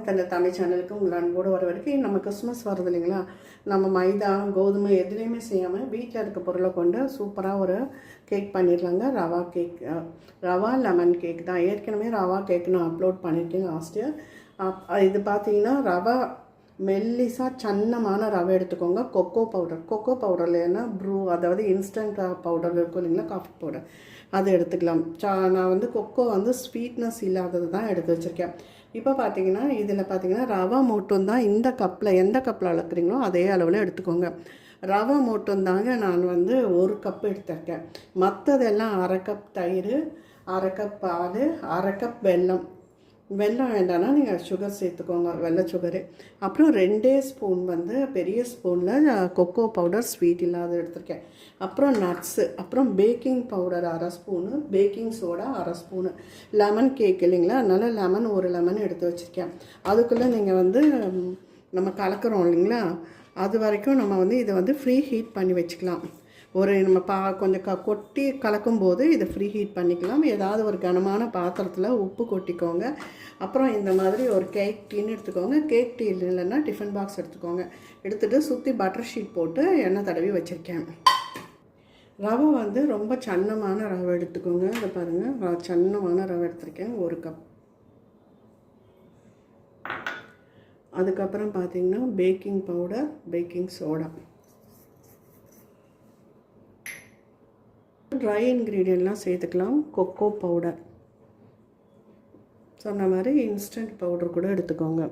தந்த தமிழ் சேனலுக்கு உங்களை அன்போடு வரவரைக்கும் நம்ம கிறிஸ்மஸ் வருது இல்லைங்களா, நம்ம மைதா கோதுமை எதுலேயுமே செய்யாமல் வீட்டில் இருக்க பொருளை கொண்டு சூப்பராக ஒரு கேக் பண்ணிடலாங்க. Rava cake, rava lemon cake தான். ஏற்கனவே ரவா கேக் நான் அப்லோட் பண்ணியிருக்கேன் லாஸ்ட்டு. இது பார்த்தீங்கன்னா ரவா மெல்லிசாக சன்னமான ரவை எடுத்துக்கோங்க. கொக்கோ பவுடர் இல்லைன்னா ப்ரூ, அதாவது இன்ஸ்டன்ட் பவுடர் இருக்கும் இல்லைங்களா, காஃபி பவுடர், அது எடுத்துக்கலாம். நான் வந்து கொக்கோ வந்து ஸ்வீட்னஸ் இல்லாதது தான் எடுத்து வச்சுருக்கேன். இப்போ பார்த்தீங்கன்னா இதில் பார்த்தீங்கன்னா ரவை மட்டும்தான் இந்த கப்பில், எந்த கப்பில் அளக்குறீங்களோ அதே அளவில் எடுத்துக்கோங்க. ரவை மட்டும்தாங்க நான் வந்து 1 கப் எடுத்திருக்கேன். மற்றதெல்லாம் 1/2 கப் தயிர், 1/2 கப் பால், 1/2 கப் வெல்லம். வெல்லம் வேண்டாம்னா நீங்கள் சுகர் சேர்த்துக்கோங்க, வெள்ளை சுகரு. அப்புறம் 2 ஸ்பூன் வந்து பெரிய ஸ்பூனில் கொக்கோ பவுடர் ஸ்வீட் இல்லாத எடுத்திருக்கேன். அப்புறம் நட்ஸு, அப்புறம் baking powder 1/2 spoon, baking soda 1/2 spoon. Lemon cake இல்லைங்களா, அதனால் லெமன் 1 லெமன் எடுத்து வச்சுருக்கேன். அதுக்குள்ளே நீங்கள் வந்து நம்ம கலக்கிறோம் இல்லைங்களா, அது வரைக்கும் நம்ம வந்து இதை வந்து ஃப்ரீ ஹீட் பண்ணி வச்சுக்கலாம். நம்ம கொஞ்சம் கொட்டி கலக்கும்போது இதை ஃப்ரீ ஹீட் பண்ணிக்கலாம். ஏதாவது ஒரு கனமான பாத்திரத்தில் உப்பு கொட்டிக்கோங்க. அப்புறம் இந்த மாதிரி ஒரு கேக் டீன்னு எடுத்துக்கோங்க. கேக் டீ இல்லைன்னா டிஃபன் பாக்ஸ் எடுத்துக்கோங்க. எடுத்துகிட்டு சுற்றி பட்டர் ஷீட் போட்டு எண்ணெய் தடவி வச்சுருக்கேன். ரவை வந்து ரொம்ப சன்னமான ரவை எடுத்துக்கோங்க. இதை பாருங்கள், சன்னமான ரவை எடுத்துருக்கேன், 1 கப். அதுக்கப்புறம் பார்த்திங்கன்னா baking powder, baking soda, dry இன்க்ரீடியன்ட்லாம் சேர்த்துக்கலாம். கொக்கோ பவுடர், சொன்ன மாதிரி இன்ஸ்டன்ட் பவுடர் கூட எடுத்துக்கோங்க.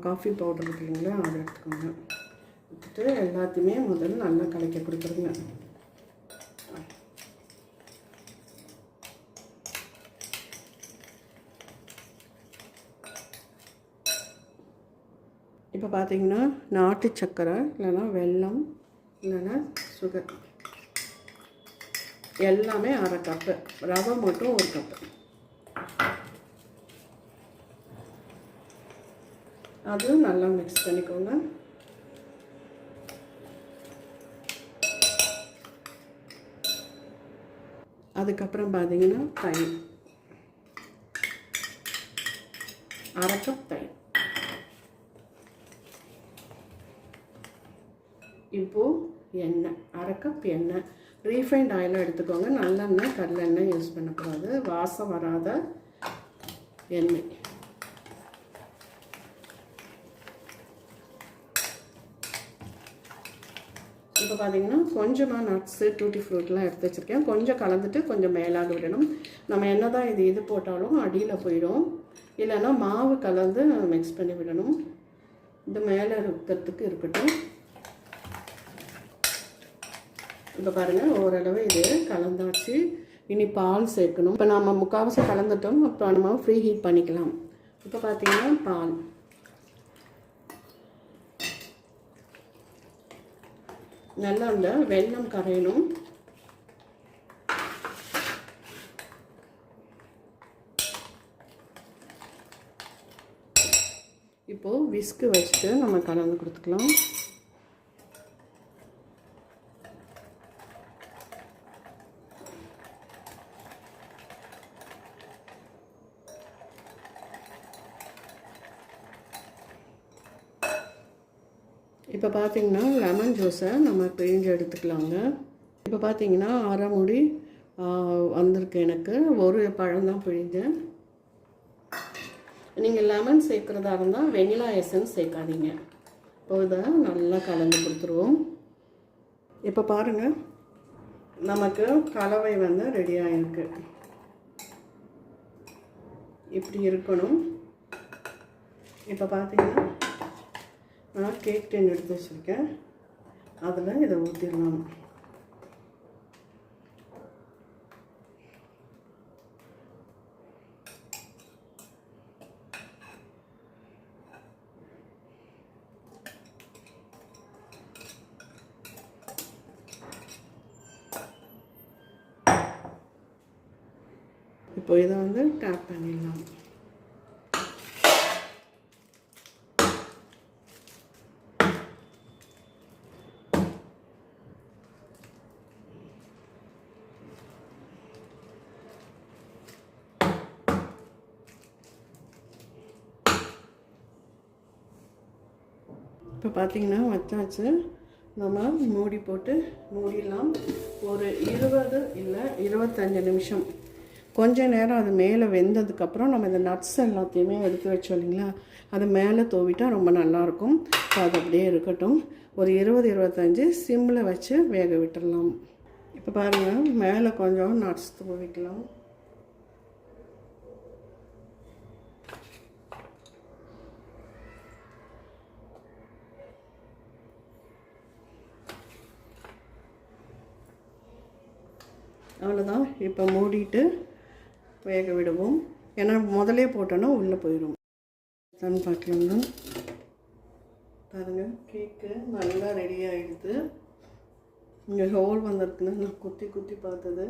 காஃபி பவுடர் இருக்கு இல்லைங்களா, அதை எடுத்துக்கோங்க. எடுத்துட்டு எல்லாத்தையுமே முதல்ல நல்லா கலக்கி கொடுத்துருங்க. இப்போ பார்த்தீங்கன்னா நாட்டு சர்க்கரை இல்லைன்னா வெல்லம் இல்லைன்னா சுகர் எல்லாமே 1/2 கப்பு, ரவை மட்டும் 1 கப்பு. அதுவும் நல்லா மிக்ஸ் பண்ணிக்கோங்க. அதுக்கப்புறம் பார்த்தீங்கன்னா தயிர், 1/2 கப் தயிர். இப்போது எண்ணெய், 1/2 கப் எண்ணெய். ரீஃபைண்ட் ஆயிலாக எடுத்துக்கோங்க. நல்லெண்ணெய், கடலெண்ணெய் யூஸ் பண்ணக்கூடாது, வாசம் வராத எண்ணெய். இப்போ பார்த்தீங்கன்னா கொஞ்சமாக நட்ஸு, டூட்டி ஃப்ரூட்லாம் எடுத்து வச்சுருக்கேன். கொஞ்சம் கலந்துட்டு கொஞ்சம் மேலாக விடணும். நம்ம என்ன தான் இது போட்டாலும் அடியில் போயிடும். இல்லைன்னா மாவு கலந்து மிக்ஸ் பண்ணி விடணும். இது மேலே இருக்கிறதுக்கு இருக்கட்டும். இப்போ பாருங்கள், ஓரளவு இது கலந்தாச்சு. இனி பால் சேர்க்கணும். இப்போ நம்ம முக்கால்வாசி கலந்துட்டோம். இப்போ நம்ம ஃப்ரீ ஹீட் பண்ணிக்கலாம். இப்போ பார்த்தீங்கன்னா பால், நல்லா அந்த வெல்லம் கரையணும். இப்போது விஸ்கு வச்சுட்டு நம்ம கலந்து கொடுத்துக்கலாம். இப்போ பார்த்தீங்கன்னா லெமன் ஜூஸை நம்ம பிழிஞ்சு எடுத்துக்கலாங்க. இப்போ பார்த்தீங்கன்னா 1/2 மூடி வந்திருக்கு எனக்கு. 1 பழம் தான் பிழிஞ்சேன். நீங்கள் லெமன் சேர்க்குறதா இருந்தால் வெனிலா எசன்ஸ் சேர்க்காதீங்க. இப்போ இதை நல்லா கலந்து கொடுத்துருவோம். இப்போ பாருங்கள், நமக்கு கலவை வந்து ரெடி ஆகிருக்கு. இப்படி இருக்கணும். இப்போ பார்த்தீங்கன்னா நான் கேக் டின் எடுத்து வச்சுருக்கேன். அதில் இதை ஊற்றிடலாம். இப்போ இதை வந்து டேப் பண்ணிடலாம். இப்போ பார்த்திங்கன்னா வச்சாச்சு. நம்ம மூடி போட்டு மூடிடலாம். ஒரு 20 இல்லை 25 நிமிஷம் கொஞ்ச நேரம் அது மேலே வெந்ததுக்கப்புறம் நம்ம இந்த நட்ஸ் எல்லாத்தையுமே எடுத்து வச்சோம் இல்லைங்களா, அது மேலே தூவிட்டால் ரொம்ப நல்லாயிருக்கும். அது அப்படியே இருக்கட்டும். ஒரு 20-25 சிம்மில் வச்சு வேக விட்டுடலாம். இப்போ பாருங்கள், மேலே கொஞ்சம் நட்ஸ் தூவிக்கலாம். அவ்வளோதான். இப்போ மூடிட்டு வேக விடுவோம். ஏன்னா முதலே போட்டோன்னா உள்ளே போயிடும். தான் பார்க்கலாங்க. பாருங்கள், கேக்கு நல்லா ரெடி ஆகிடுது. இங்கே ஹோல் வந்திருக்குன்னு நான் குத்தி குத்தி பார்த்தது.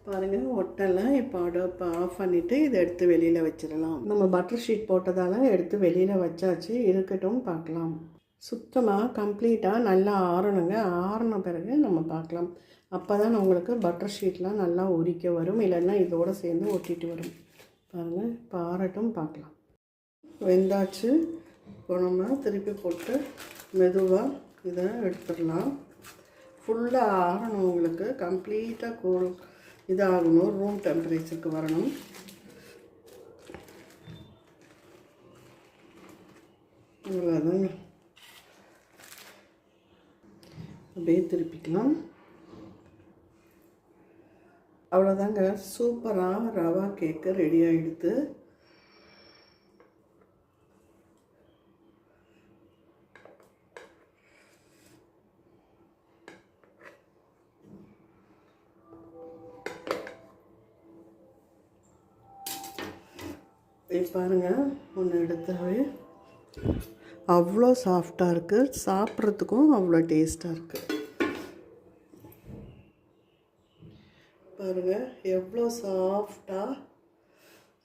பாருங்கள், ஒட்டலை. இப்போ அடுப்பை ஆஃப் பண்ணிவிட்டு இதை எடுத்து வெளியில் வச்சிடலாம். நம்ம பட்டர் ஷீட் போட்டதால் எடுத்து வெளியில் வச்சாச்சு. இருக்கட்டும், பார்க்கலாம். சுத்தமாக கம்ப்ளீட்டாக நல்லா ஆறணுங்க. ஆறின பிறகு நம்ம பார்க்கலாம். அப்போ தான் உங்களுக்கு பட்டர் ஷீட்லாம் நல்லா உரிக்க வரும், இல்லைன்னா இதோடு சேர்ந்து ஒட்டிட்டு வரும். பாருங்கள், இப்போ ஆறட்டும், பார்க்கலாம். வெந்தாச்சு. இப்போ நம்ம திருப்பி போட்டு மெதுவாக இதை எடுத்துடலாம். ஃபுல்லாக ஆறணும், உங்களுக்கு கம்ப்ளீட்டாக இதாகணும், ரூம் டெம்பரேச்சருக்கு வரணும். அவ்வளோதாங்க. அப்படியே திருப்பிக்கலாம். அவ்வளோதாங்க, சூப்பராக ரவா கேக்கு ரெடி ஆகிடுது. பாருங்கள், ஒன்று எடுத்தாவே அவ்வளோ சாஃப்டாக இருக்குது. சாப்பிட்றதுக்கும் அவ்வளோ டேஸ்ட்டாக இருக்குது. பாருங்கள், எவ்வளோ சாஃப்டாக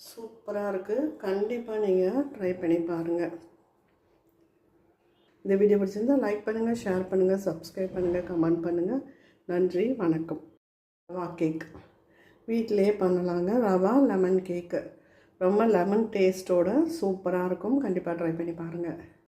சூப்பராக இருக்குது. கண்டிப்பாக நீங்கள் ட்ரை பண்ணி பாருங்கள். இந்த வீடியோ பிடிச்சிருந்தால் லைக் பண்ணுங்கள், ஷேர் பண்ணுங்கள், சப்ஸ்கிரைப் பண்ணுங்கள், கமெண்ட் பண்ணுங்கள். நன்றி, வணக்கம். ரவா கேக் வீட்டிலே பண்ணலாங்க. ரவா லெமன் கேக்கு ரொம்ப லெமன் டேஸ்ட்டோட சூப்பராக இருக்கும். கண்டிப்பாக ட்ரை பண்ணி பாருங்கள்.